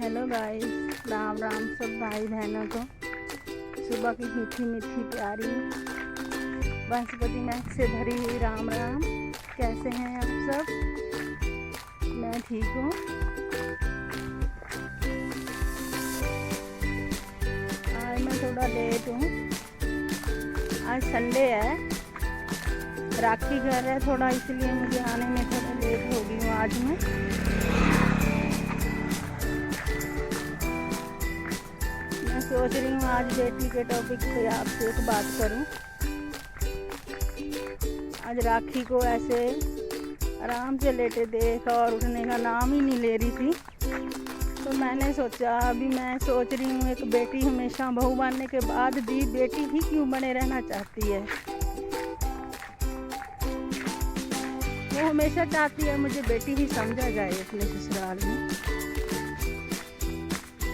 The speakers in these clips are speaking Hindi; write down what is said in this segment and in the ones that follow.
हेलो गाइस, राम राम सब भाई बहनों को। सुबह की मीठी मीठी प्यारी वनस्पति महक से भरी हुई राम राम। कैसे हैं आप सब? मैं ठीक हूँ। आज मैं थोड़ा लेट हूँ। आज संडे है, राखी घर है थोड़ा, इसलिए मुझे आने में थोड़ा लेट हो गई हूँ आज मैं। सोच रही हूँ आज बेटी के टॉपिक पे आपसे एक बात करूँ। आज राखी को ऐसे आराम से लेटे देख और उठने का नाम ही नहीं ले रही थी, तो मैंने सोचा, अभी मैं सोच रही हूँ एक बेटी हमेशा बहू बनने के बाद भी बेटी ही क्यों बने रहना चाहती है। वो हमेशा चाहती है मुझे बेटी ही समझा जाए अपने ससुराल में।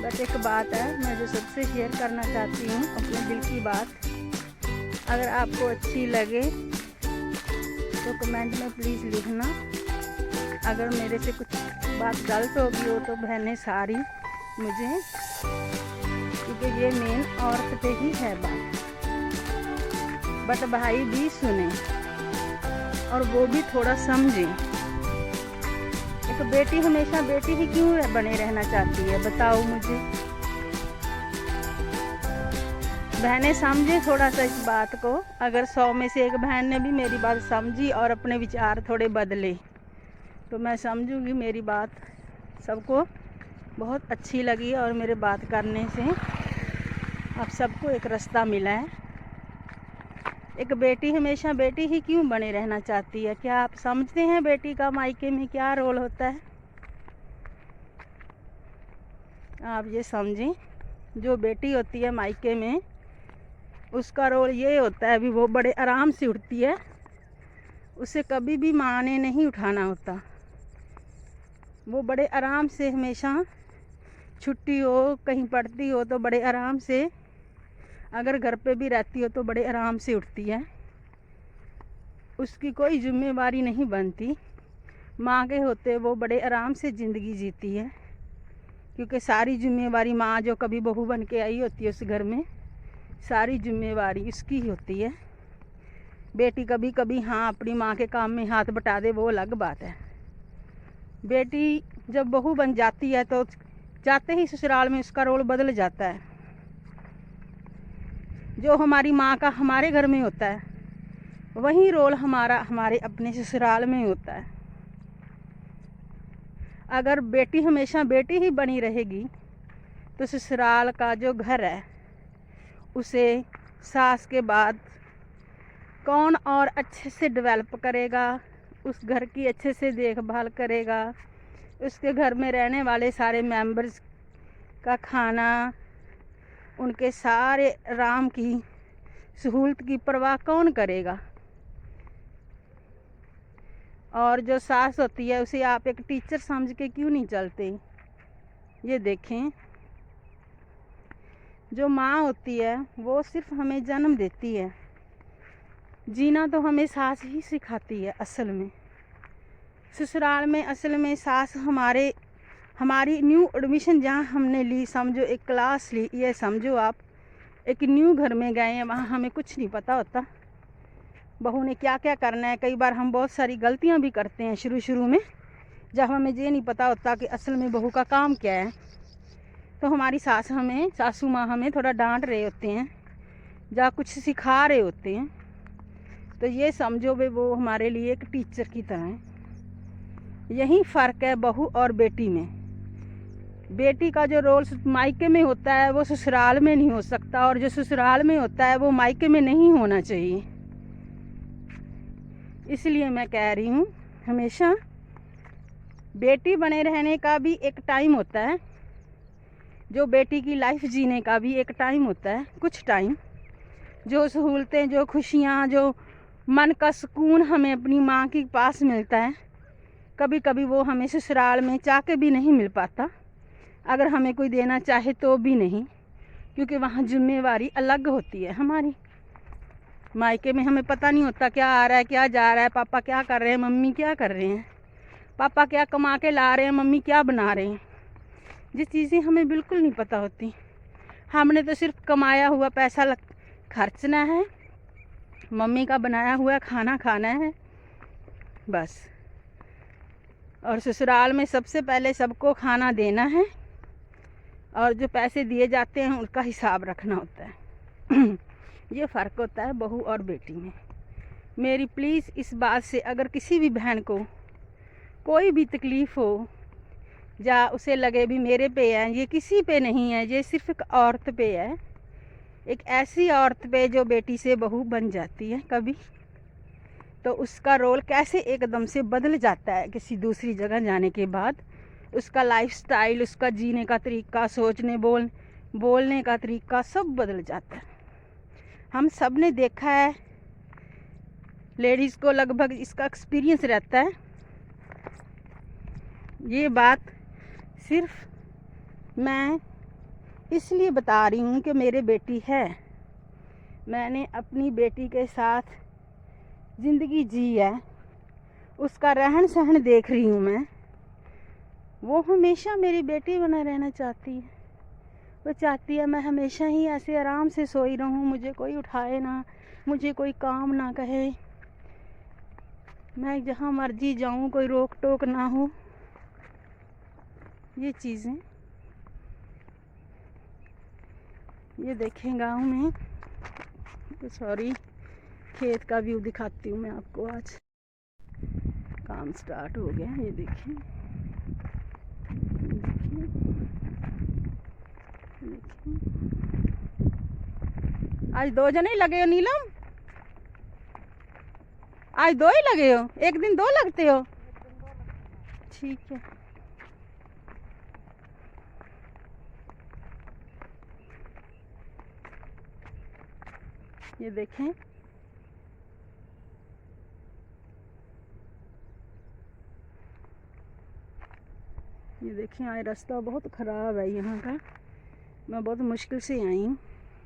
बस एक बात है, मैं जो सबसे शेयर करना चाहती हूँ अपने दिल की बात। अगर आपको अच्छी लगे तो कमेंट में प्लीज़ लिखना। अगर मेरे से कुछ बात गलत होगी हो तो बहनें सारी मुझे, क्योंकि ये मेन औरत पे ही है बात। बट भाई भी सुने और वो भी थोड़ा समझे। एक बेटी हमेशा बेटी ही क्यों बने रहना चाहती है, बताओ मुझे। बहनें समझे थोड़ा सा इस बात को। अगर 100 में से एक बहन ने भी मेरी बात समझी और अपने विचार थोड़े बदले तो मैं समझूंगी मेरी बात सबको बहुत अच्छी लगी और मेरे बात करने से आप सबको एक रास्ता मिला है। एक बेटी हमेशा बेटी ही क्यों बने रहना चाहती है? क्या आप समझते हैं बेटी का मायके में क्या रोल होता है? आप ये समझें, जो बेटी होती है मायके में उसका रोल ये होता है, अभी वो बड़े आराम से उठती है, उसे कभी भी माँ ने नहीं उठाना होता। वो बड़े आराम से हमेशा छुट्टी हो कहीं पढ़ती हो तो बड़े आराम से, अगर घर पे भी रहती हो तो बड़े आराम से उठती है। उसकी कोई जिम्मेवारी नहीं बनती। माँ के होते वो बड़े आराम से ज़िंदगी जीती है, क्योंकि सारी जिम्मेवारी माँ जो कभी बहू बन के आई होती है उस घर में, सारी जिम्मेवारी उसकी ही होती है। बेटी कभी कभी हाँ अपनी माँ के काम में हाथ बटा दे, वो अलग बात है। बेटी जब बहू बन जाती है तो जाते ही ससुराल में उसका रोल बदल जाता है। जो हमारी माँ का हमारे घर में होता है वही रोल हमारा हमारे अपने ससुराल में होता है। अगर बेटी हमेशा बेटी ही बनी रहेगी तो ससुराल का जो घर है उसे सास के बाद कौन और अच्छे से डेवलप करेगा, उस घर की अच्छे से देखभाल करेगा, उसके घर में रहने वाले सारे मेंबर्स का खाना, उनके सारे आराम की सहूलत की परवाह कौन करेगा? और जो सास होती है उसे आप एक टीचर समझ के क्यों नहीं चलते? ये देखें, जो माँ होती है वो सिर्फ हमें जन्म देती है, जीना तो हमें सास ही सिखाती है। असल में ससुराल में असल में सास हमारी न्यू एडमिशन जहाँ हमने ली, समझो एक क्लास ली, ये समझो आप एक न्यू घर में गए हैं, वहाँ हमें कुछ नहीं पता होता बहू ने क्या क्या करना है। कई बार हम बहुत सारी गलतियाँ भी करते हैं शुरू में, जब हमें ये नहीं पता होता कि असल में बहू का काम क्या है। तो हमारी सासू माँ हमें थोड़ा डांट रहे होते हैं या कुछ सिखा रहे होते हैं, तो ये समझो वे वो हमारे लिए एक टीचर की तरह है। यही फ़र्क है बहू और बेटी में। बेटी का जो रोल मायके में होता है वो ससुराल में नहीं हो सकता, और जो ससुराल में होता है वो मायके में नहीं होना चाहिए। इसलिए मैं कह रही हूँ, हमेशा बेटी बने रहने का भी एक टाइम होता है, जो बेटी की लाइफ जीने का भी एक टाइम होता है। कुछ टाइम जो सहूलतें, जो खुशियाँ, जो मन का सुकून हमें अपनी माँ के पास मिलता है, कभी कभी वो हमें ससुराल में चाह के भी नहीं मिल पाता। अगर हमें कोई देना चाहे तो भी नहीं, क्योंकि वहाँ जिम्मेवारी अलग होती है हमारी। मायके में हमें पता नहीं होता क्या आ रहा है क्या जा रहा है, पापा क्या कर रहे हैं, मम्मी क्या कर रहे हैं, पापा क्या कमा के ला रहे हैं, मम्मी क्या बना रहे हैं। ये चीज़ें हमें बिल्कुल नहीं पता होती। हमने तो सिर्फ कमाया हुआ पैसा खर्चना है, मम्मी का बनाया हुआ खाना खाना है बस। और ससुराल में सबसे पहले सबको खाना देना है और जो पैसे दिए जाते हैं उनका हिसाब रखना होता है। ये फ़र्क होता है बहू और बेटी में। मेरी प्लीज़ इस बात से अगर किसी भी बहन को कोई भी तकलीफ़ हो, या उसे लगे भी मेरे पे है, ये किसी पे नहीं है, ये सिर्फ एक औरत पे है, एक ऐसी औरत पे जो बेटी से बहू बन जाती है कभी, तो उसका रोल कैसे एकदम से बदल जाता है किसी दूसरी जगह जाने के बाद। उसका लाइफस्टाइल, उसका जीने का तरीका, सोचने बोलने का तरीका सब बदल जाता है। हम सब ने देखा है, लेडीज़ को लगभग इसका एक्सपीरियंस रहता है। ये बात सिर्फ मैं इसलिए बता रही हूँ कि मेरे बेटी है, मैंने अपनी बेटी के साथ ज़िंदगी जी है, उसका रहन सहन देख रही हूँ मैं। वो हमेशा मेरी बेटी बना रहना चाहती है। वो चाहती है मैं हमेशा ही ऐसे आराम से सोई रहूँ, मुझे कोई उठाए ना, मुझे कोई काम ना कहे, मैं जहाँ मर्जी जाऊँ कोई रोक टोक ना हो। ये चीज़ें, ये देखें गाँव में, तो सॉरी, खेत का व्यू दिखाती हूँ मैं आपको। आज काम स्टार्ट हो गया, ये देखें, आज 2 जने लगे हो नीलम? आज 2 ही लगे हो? एक दिन 2 लगते हो? ठीक है। ये देखें, ये देखें, आज रास्ता बहुत ख़राब है यहाँ का, मैं बहुत मुश्किल से आई हूँ।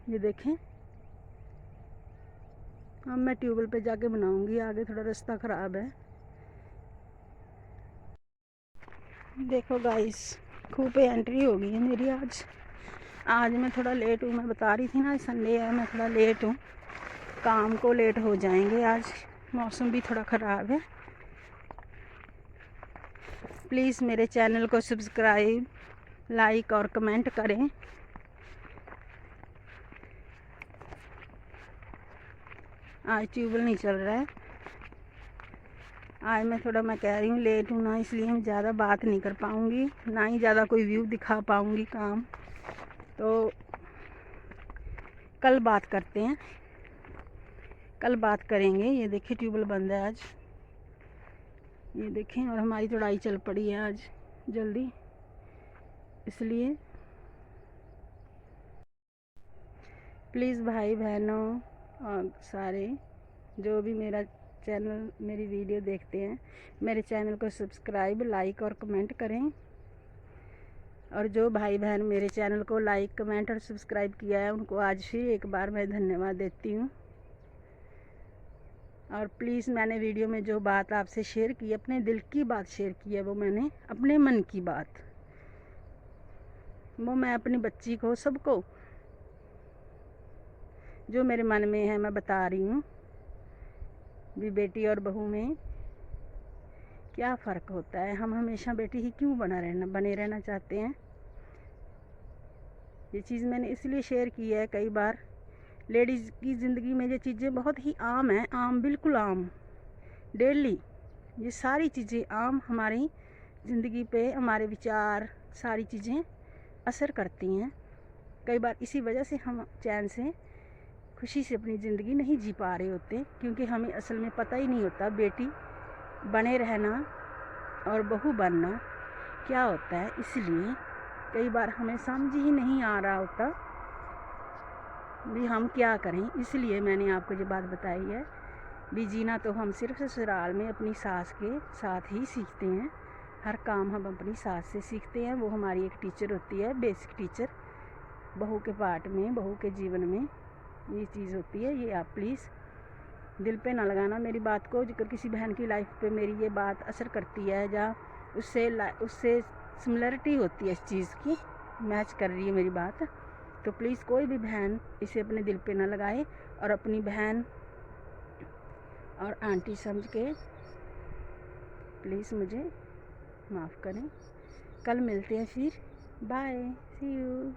ये देखें, अब मैं ट्यूबवेल पे जाके बनाऊंगी, आगे थोड़ा रास्ता ख़राब है। देखो गाइस, खूह पे एंट्री हो गई है मेरी आज मैं थोड़ा लेट हूँ। मैं बता रही थी ना संडे है, मैं थोड़ा लेट हूँ, काम को लेट हो जाएंगे। आज मौसम भी थोड़ा ख़राब है। प्लीज़ मेरे चैनल को सब्सक्राइब, लाइक और कमेंट करें। आज ट्यूबवेल नहीं चल रहा है। आज मैं कह रही हूँ लेट हूँ ना, इसलिए मैं ज़्यादा बात नहीं कर पाऊँगी, ना ही ज़्यादा कोई व्यू दिखा पाऊँगी काम। तो कल बात करते हैं, कल बात करेंगे। ये देखिए ट्यूबवेल बंद है आज, ये देखें, और हमारी चौड़ाई चल पड़ी है आज जल्दी, इसलिए प्लीज़ भाई बहनों और सारे जो भी मेरा चैनल, मेरी वीडियो देखते हैं, मेरे चैनल को सब्सक्राइब, लाइक और कमेंट करें। और जो भाई बहन मेरे चैनल को लाइक, कमेंट और सब्सक्राइब किया है, उनको आज फिर एक बार मैं धन्यवाद देती हूँ। और प्लीज़, मैंने वीडियो में जो बात आपसे शेयर की, अपने दिल की बात शेयर की है, वो मैंने अपने मन की बात, वो मैं अपनी बच्ची को, सबको जो मेरे मन में है मैं बता रही हूँ। भी बेटी और बहू में क्या फ़र्क होता है, हम हमेशा बेटी ही क्यों बने रहना चाहते हैं। ये चीज़ मैंने इसलिए शेयर की है कई बार। लेडीज़ की ज़िंदगी में ये चीज़ें बहुत ही आम हैं, आम, बिल्कुल आम, डेली ये सारी चीज़ें आम हमारी ज़िंदगी पे, हमारे विचार, सारी चीज़ें असर करती हैं। कई बार इसी वजह से हम चैन से, खुशी से अपनी ज़िंदगी नहीं जी पा रहे होते, क्योंकि हमें असल में पता ही नहीं होता बेटी बने रहना और बहू बनना क्या होता है। इसलिए कई बार हमें समझ ही नहीं आ रहा होता भी हम क्या करें। इसलिए मैंने आपको ये बात बताई है भी जीना तो हम सिर्फ ससुराल में अपनी सास के साथ ही सीखते हैं। हर काम हम अपनी सास से सीखते हैं, वो हमारी एक टीचर होती है, बेसिक टीचर। बहू के पार्ट में, बहू के जीवन में ये चीज़ होती है। ये आप प्लीज़ दिल पे ना लगाना मेरी बात को। अगर किसी बहन की लाइफ पे मेरी ये बात असर करती है, या उससे सिमिलरिटी होती है इस चीज़ की, मैच कर रही है मेरी बात। तो प्लीज़ कोई भी बहन इसे अपने दिल पे ना लगाए और अपनी बहन और आंटी समझ के प्लीज़ मुझे माफ़ करें। कल मिलते हैं फिर, बाय, सी यू।